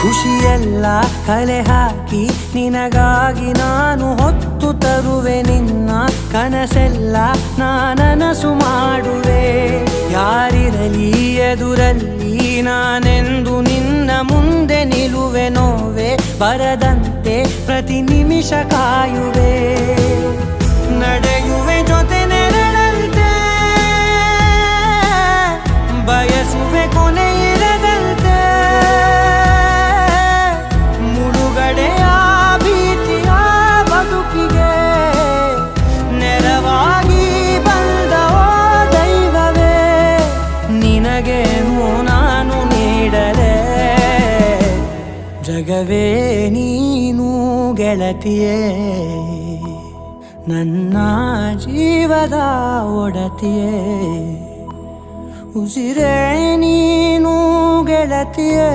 ಖುಷಿಯೆಲ್ಲ ಕಲೆ ಹಾಕಿ ನಿನಗಾಗಿ ನಾನು ಹೊತ್ತು ತರುವೆ ನಿನ್ನ ಕನಸೆಲ್ಲ ನಾನನಸು ಮಾಡುವೆ ಯಾರಿರಲಿ ಎದುರಲ್ಲಿ ನಾನೆಂದು ನಿನ್ನ ಮುಂದೆ ನಿಲ್ಲುವೆ ನೋವೆ ಬರದಂತೆ ಪ್ರತಿ ನಿಮಿಷ ಕಾಯುವೆ ನಡೆಯುವೆ ಜೊತೆ ನೆರಳಂತೆ ಬಯಸುವೆ ಕೊನೆ ಇರದಂತೆ ಮುಳುಗಡೆಯ ಭೀತಿಯ ಬದುಕಿಗೆ ನೆರವಾಗಿ ಬಂದ ದೈವವೇ ನಿನಗೇನು ನಾನು ನೀಡಲೆ ಜಗವೇ ನೀನು ಗೆಳತಿಯೇ ನನ್ನ ಜೀವದ ಒಡತಿಯೇ ಉಸಿರೇ ನೀನು ಗೆಳತಿಯೇ.